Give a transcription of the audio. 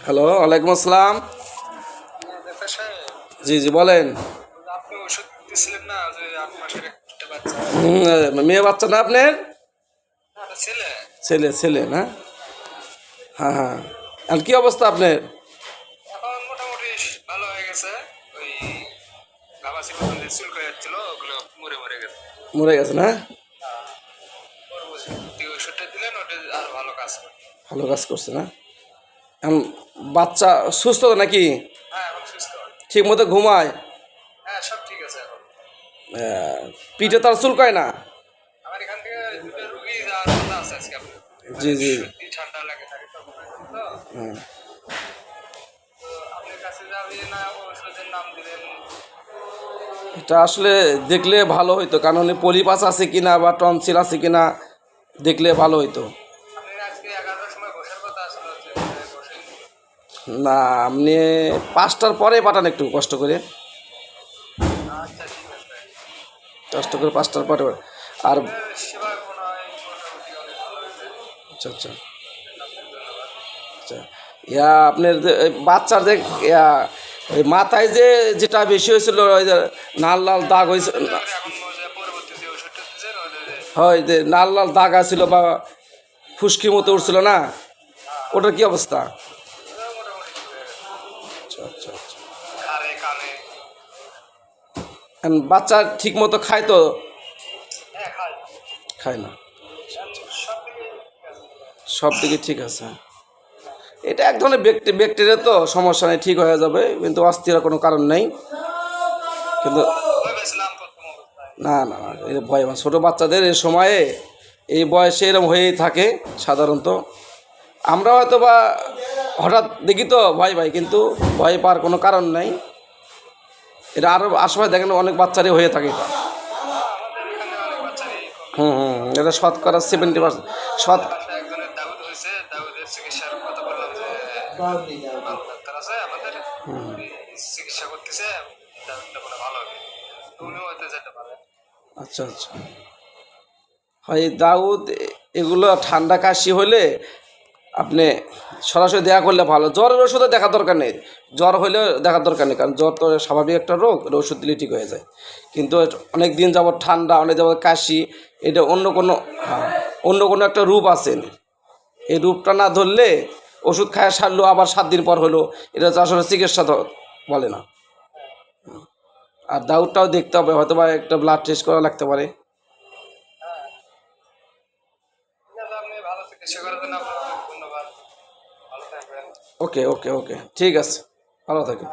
Hello, ওয়ালাইকুম আসসালাম। Doctor সাহেব, জি জি বলেন। আপনি ওষুধ দিয়েছিলেন না যে 8 মাসের একটা বাচ্চা? মেয়ে বাচ্চা না আপনার? না, ওটা ছেলে। ছেলে ছেলে না? হ্যাঁ হ্যাঁ। আর কি অবস্থা আপনার? এখন মোটামুটি ভালো হয়ে গেছে। ওই ঘামাচির মতন যে চুলকায় যাচ্ছিল ওগুলো মরে মরে গেছে। মরে গেছে না? পরবর্তী ওষুধটা দিলেন ওটা আর ভালো কাজ করে। ভালো কাজ করছে না? এখন বাচ্চা সুস্থ তো নাকি? হ্যাঁ, এখন সুস্থ। ঠিক মতো ঘুমায়? হ্যাঁ, সব ঠিক আছে এখন। পিঠে তার চুলকায় না? আমার এখান থেকে দুটো রুগী যাওয়ার কথা আছে আজকে আপনার। জি জি। সত্যি ঠান্ডা লাগে থাকে তো। হ্যাঁ। তো আপনার কাছে যাবে না, ওষুধের নাম দিলেন। এটা আসলে দেখলে ভালো হইতো, কারণ পলিপাস আছে কিনা বা টনসিল আছে কিনা দেখলে ভালো হইতো। আপনার আজকে 11টার সময় বসার কথা আসলে হচ্ছে বসেন। না, আপনি 5টার পরে পাঠান একটু কষ্ট করে। আচ্ছা, ঠিক আছে। কষ্ট করে 5টার পরে। আর সেবা মনে হয় মোটামুটি অনেক ভালো হয়েছে। আচ্ছা আচ্ছা আপনাকে ধন্যবাদ। আচ্ছা। আপনার এই বাচ্চার যে ওই মাথায় যেটা বেশি হয়েছিল, ওই যে লাল লাল দাগ হয়েছে, এখন পরবর্তী যে ওষুধটা দিচ্ছেন ওটা হয় যে লাল লাল দাগ আছিল বা ফুসকি মতো উঠছিল না, ওটার কি অবস্থা? মোটামুটি ঠিক হয়ে গেছে। আচ্ছা আচ্ছা আচ্ছা। ঘাড়ে কানে। এখন বাচ্চা ঠিক মতো খায় তো? হ্যাঁ, খাই। খায় না? সব দিকে ঠিক আছে। সব দিকে ঠিক আছে। এটা এক ধরনের ব্যাকটেরিয়া, তো সমস্যা নেই, ঠিক হয়ে যাবে, কিন্তু অস্থির কোনো কারণ নেই। কিন্তু ভেবেছিলাম প্রথম অবস্থায়। না না না, এই ভয় ছোটো বাচ্চাদের এই সময়ে এই বয়সে এরকম হয়েই থাকে সাধারণত। আমরা হয়তো বা হঠাৎ দেখি তো ভয় পাই, কিন্তু ভয় পাওয়ার কোনো কারণ নাই। এটা আরও আশেপাশে দেখেন অনেক বাচ্চারই হয়ে থাকে এটা। আমাদের এখানে অনেক বাচ্চারই কম হুম বেশি। হুম, এটা শতকরা 70%। শত আমাদের বাসায় একজনের দাউদ হয়েছে। দাউদের চিকিৎসার কথা বললাম যে ভালো ডাক্তার আছে আমাদের, উনি চিকিৎসা করতেছে। দাউদটা বলে ভালো হবে। তো উনিও হয়তো যেতে পারেন। আচ্ছা আচ্ছা। হয় দাউদ, এগুলো ঠান্ডা কাশি হলে আপনি সরাসরি দেখা করলে ভালো। জ্বরের ওষুধে দেখার দরকার নেই, জ্বর হলে দেখার দরকার নেই, কারণ জ্বর তো স্বাভাবিক একটা রোগ, এটা ওষুধ দিলে ঠিক হয়ে যায়। কিন্তু অনেক দিন যাবত ঠান্ডা, অনেক যাবত কাশি, এটা অন্য কোনো, হ্যাঁ, অন্য কোনো একটা রূপ আছে। এই রূপটা না ধরলে ওষুধ খায় সারলো, আবার 7 দিন পর হলো, এটা হচ্ছে আসলে চিকিৎসা বলে না। আর দাউদটাও দেখতে হবে, হয়তো বা একটা ব্লাড টেস্ট করা লাগতে পারে। হ্যাঁ, ঠিক আছে। আপনি ভালো চিকিৎসা করার জন্য আপনাকে অনেক ধন্যবাদ। ভালো থাকবেন। ওকে ওকে ওকে, ঠিক আছে, ভালো থাকেন।